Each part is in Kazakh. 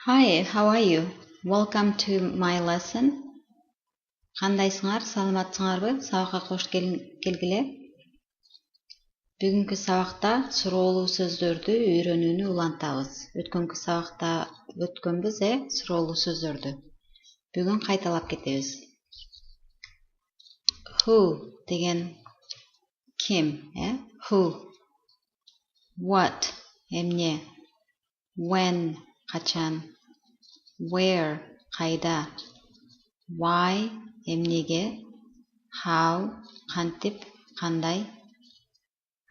Hi, how are you? Welcome to my lesson. Кандайсыңар, саламатсыңарбы? Сабакка кош келгиле. Бүгүнкү сабакта суроолуу сөздөрдү үйрөнүүнү улантабыз. Өткөнкү сабакта өткөнбүз, суроолуу сөздөрдү. Бүгүн кайталап кетебиз. Who деген ким, Who. What эмне. When качан. Where кайда. Why эмнеге. How кантип, кандай.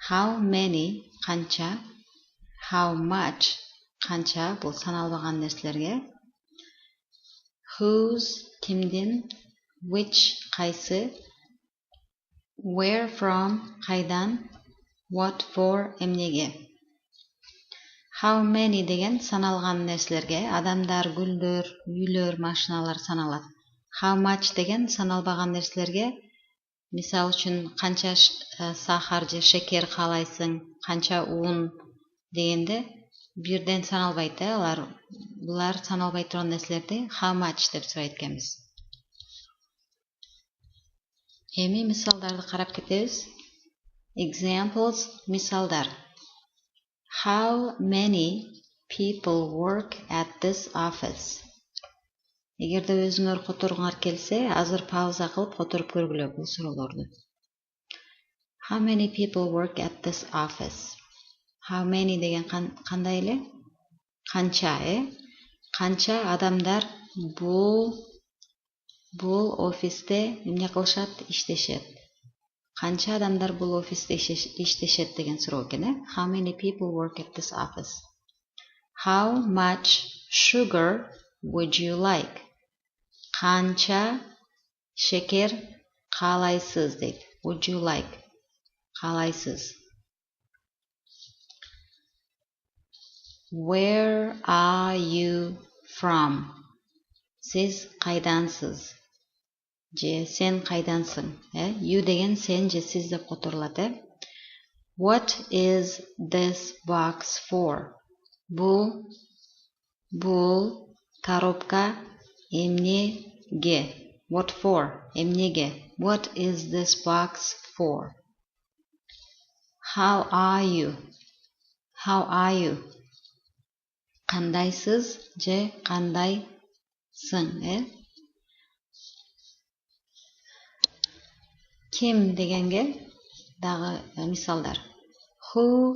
How many канча. How much канча, бул саналбаган нерселерге. Whose кимдин. Which кайсы. Where from кайдан. What for эмнеге. How many деген саналган нерселерге, адамдар, гүлдөр, үйлөр, машиналар саналат. How much деген саналбаган нерселерге, мисал үчүн канча сахар же шекер каалайсың, канча ун дегенде бирден саналбайт, булар саналбай турган нерселерди how much деп сурайт экенбиз. Эми мисалдарды карап кетебиз. Examples, мисалдар. How many people work at this office? Эгерде өзүңөр которуңар келсе, азыр пауза кылып которуп көргүлө бул суроолорду. How many people work at this office? How many деген кандай эле? Канча, Канча адамдар бул офисте эмне кылышат? Иштешет. Канча адамдар бул офисте иштешет деген суроо экен, How many people work at this office? How much sugar would you like? Канча шекер каалайсыз дейт. Would you like? Каалайсыз. Where are you from? Сиз кайдансыз? Же сен кайдансың? You деген сен же сиз деп которулат, What is this box for? Бул коробка эмнеге? What for? Эмнеге? What is this box for? How are you? How are you? Кандайсыз же кандайсың, Ким дегенге дагы мисалдар. Who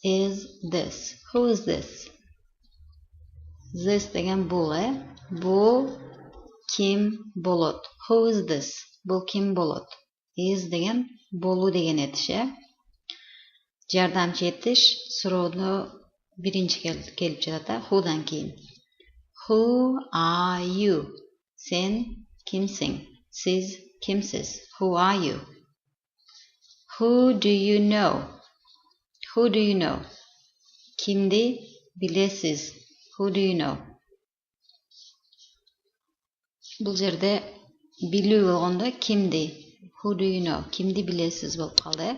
is this? Who is this? This деген бул, Бул ким болот? Who is this? Бул ким болот? Is деген болуу деген этиш, Жардамчы этиш суроону биринчи келип жатат, Who'дан кийин. Who are you? Сен кимсиң? Сиз кимсиз? Who are you? Who do you know? Who do you know? Кимди билесиз? Who do you know? Бул жерде билүү болгондо кимди? Who do you know? Кимди билесиз болуп калды,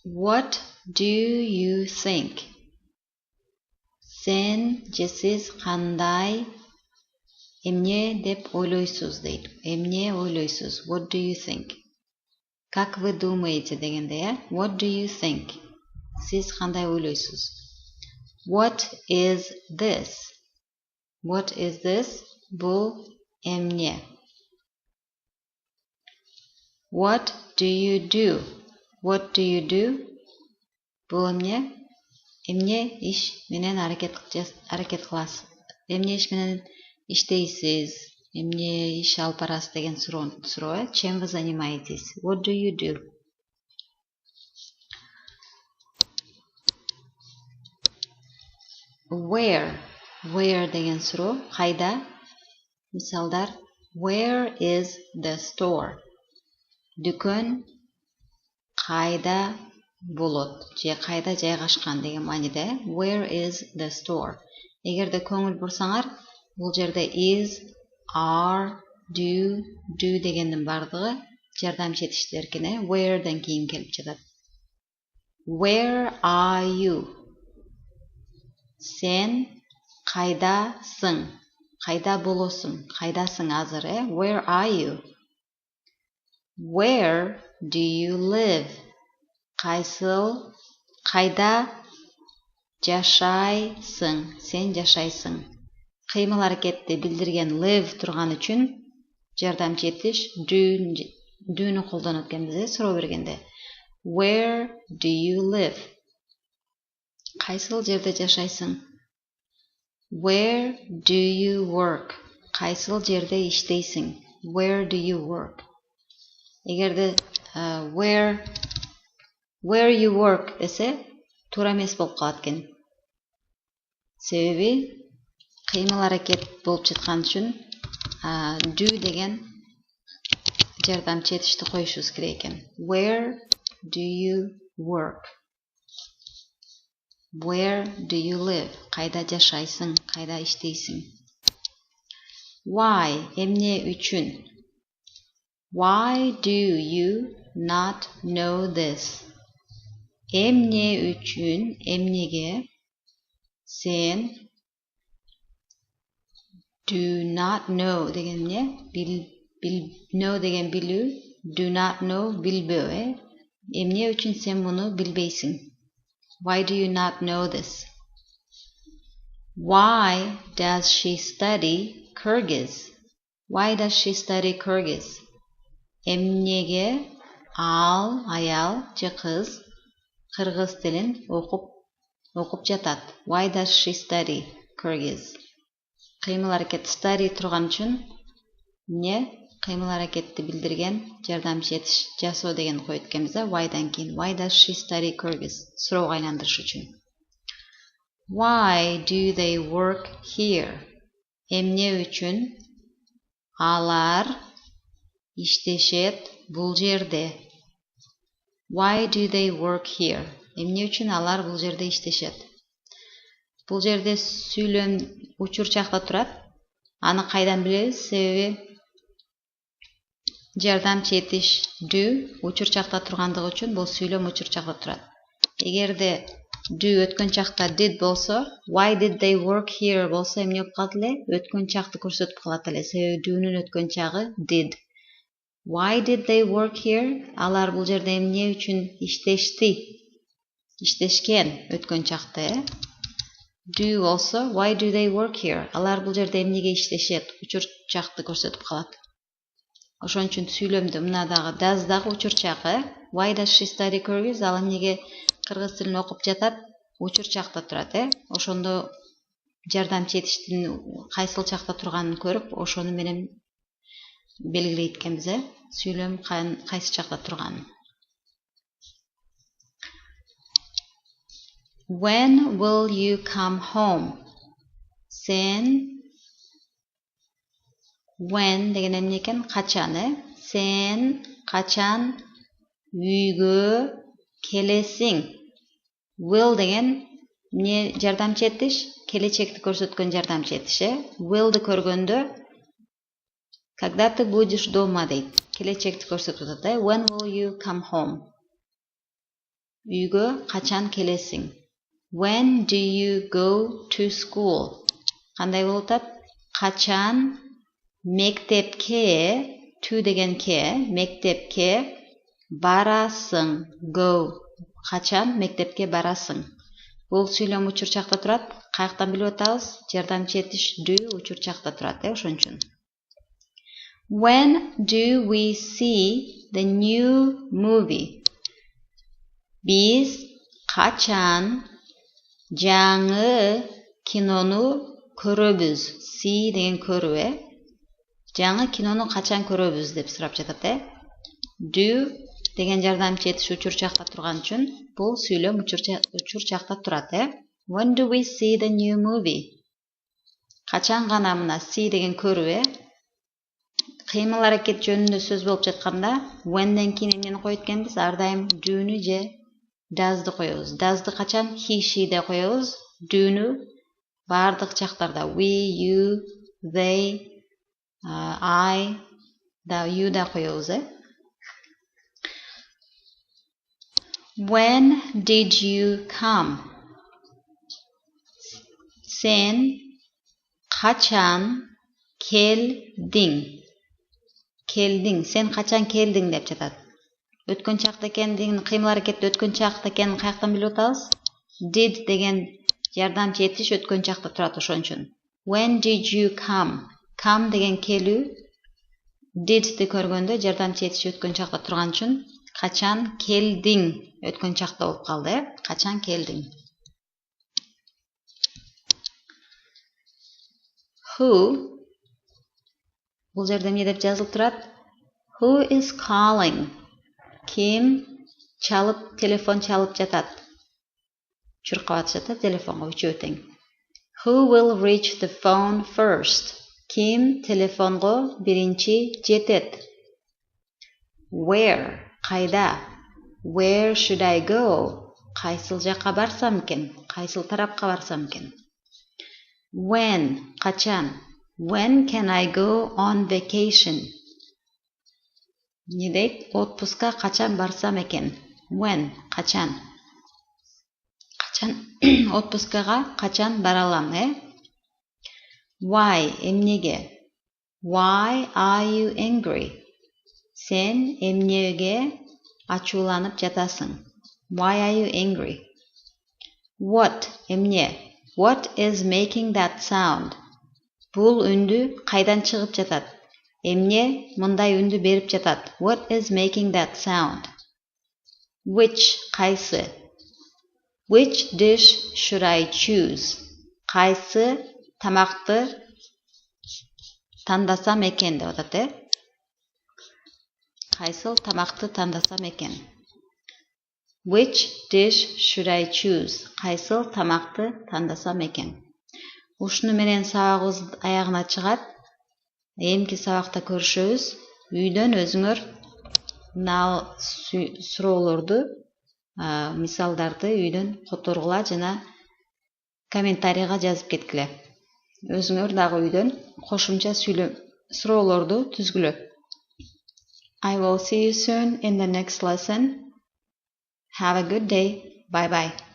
What do you think? Сен же сиз кандай эмне деп ойлойсуз дейт. Эмне ойлойсуз? What do you think? Как вы думаете дегенде, What do you think? Сиз кандай ойлойсуз? What is this? What is this? Бул эмне? What do you do? What do you do? Бул эмне? Эмне иш менен аракет кыласыз? Эмне иш менен иштейсиз? Эмне иш алып барасыз деген суроо, Чем вы занимаетесь? What do you do? Where? Where деген суроо, кайда? Мисалдар. Where is the store? Дүкөн кайда болот? Же кайда жайгашкан деген мааниде. Where is the store? Эгерде көңүл бурсаңар, бул жерде is, are, do дегендин бардыгы жардамчы этиштер экен, Where'дан кийин келип жатат. Where are you? Сен қайдасың? Қайда болосың? Қайдасың азыр, Where are you? Where do you live? Қайда жашайсың? Сен жашайсың. Қимыл әрекетті білдірген live тұрған үшін жардамчы етіш do'ны қолданып өткенбіз, сұрау бергенде. Where do you live? Қайсыл жерде жашайсың? Where do you work? Қайсыл жерде іштейсің? Where do you work? Егерде where you work десе, тура емес болып қалады екен. Себебі қимыл әрекет болып жатқан үшін do деген жардамчы етішті қойышуыз керек екен. Where do you work? Where do you live? Қайда жашайсың? Қайда іштейсің? Why? Емне үшін? Why do you not know this? Емне үшін, емнеге сен do not know деген не? Know деген білу, do not know білбеу. Емне үшін сен мұны білбейсің? Why do you not know this? Why does she study Kyrgyz? Why does she study Kyrgyz? Емнеге аял же қыз қырғыз тілін оқып жатады. Why does she study Kyrgyz? Қимыл әрекет study тұрған үшін не? Қимыл әрекетті білдірген жардамчы етіш жасау деген қойып өткенбіз. Why-дан кейін why does she study Kyrgyz? Сұрауға айландырыш үшін. Why do they work here? Емне үшін алар іштешет бұл жерде. Why do they work here? Емне үшін алар бұл жерде іштешет. Бұл жерде сөйлем учурчақта тұрады. Аны қайдан білеміз? Себебі жардамчы етіш do учурчақта тұрғандығы үшін бұл сөйлем учурчақта тұрады. Егерде do өткен чақта did болса, why did they work here болса, емне болып қалды? Өткен чақты көрсетіп қалады. Себебі do'нun өткен чағы did. Why did they work here? Алар бұл жерде емне үшін іштешкен өткен чақты. Do also, why do they work here? Алар бұл жерде емнеге іштешет, учурчақты көрсетіп қалады. Ошон үчүн сүйлөмдү мынадагы doesдагы учурчагы why does she study Kyrgyz? Ал эмнеге кыргыз тилин окуп жатат? Учурчакта турат, Ошондо жардамчы этиштин кайсыл чакта турганын көрүп, ошону менен белгилейт экенбиз, Сүйлөм кайсы чакта турганын. When will you come home? Sen when деген эмне экен? Качан, Сен качан үйгө келесиң? Will деген эмне жардамчы этиш? Келечекти көрсөткөн жардамчы этиш, Will'ды көргөндө когда ты будешь дома дейт. Келечекти көрсөтүп атат, When will you come home? Үйгө качан келесиң? When do you go to school? Кандай болуп атат? Качан мектепке, to деген ке, мектепке барасың, go. Качан мектепке барасың? Бул сүйлөм учурчакта турат. Каяктан билип атабыз? Жардамчы этиш do учурчакта турат, ошон үчүн. When do we see the new movie? Биз качан жаңы кинону көрөбүз? See деген көрүү, Жаңы кинону качан көрөбүз деп сурап жатат, Do деген жардамчы этиш учурчакта турган үчүн бул сүйлөм учурчакта турат, When do we see the new movie? Качан гана мына see деген көрүү, Кыймыл аракет жөнүндө сөз болуп жатканда when'ден кийин эмнени коюп эткенбиз? Ар дайым do'ну же does'ды коебуз. Does'ды качан he, she'де коебуз, do'ну бардык чактарда we, you, they, I, you да коебуз, When did you come? Sen kaçan kelding. Келдің, сен қачан келдің деп жатады. Өткен чақты екендігін, қимыл әрекетті өткен чақты екенін қаяқтан біліп отырмыз? Did деген жардамчы етіш өткен чақты тұрады ошон үчүн. When did you come? Come деген келүү. Did'ти көргөндө жардамчы етіш өткен чакта турган үчүн качан келдиң өткен чакта болуп калды. Качан келдиң. Who Бұл жерде не деп жазылып тұрады? Who is calling? Ким телефон чалып жатат? Чуркап жатат телефонго үчөө тең. Who will reach the phone first? Ким телефонго биринчи жетет? Where? Кайда? Where should I go? Кайсыл жакка барсам экен? Кайсыл тарапка барсам экен? When? Качан? When can I go on vacation? Не дейт? Отпуска качан барсам экен? When? Качан? Отпускага качан бара алам, Why? Эмнеге? Why are you angry? Сен эмнеге ачууланып жатасың? Why are you angry? What? Эмне? What is making that sound? Бул үндү кайдан чыгып жатат? Эмне мындай үндү берип жатат? What is making that sound? Which? Кайсы? Which dish should I choose? Кайсы тамакты тандасам экен деп атат, Кайсыл тамакты тандасам экен? Which dish should I choose? Кайсыл тамакты тандасам экен? Ушуну менен сабагыбыз аягына чыгат. Эмки сабакта көрүшөбүз. Үйдөн өзүңөр мына суроолорду, мисалдарды үйдөн которгула жана комментарийга жазып кеткиле. Өзүңөр дагы үйдөн кошумча суроолорду түзгүлө. I will see you soon in the next lesson. Have a good day. Bye bye.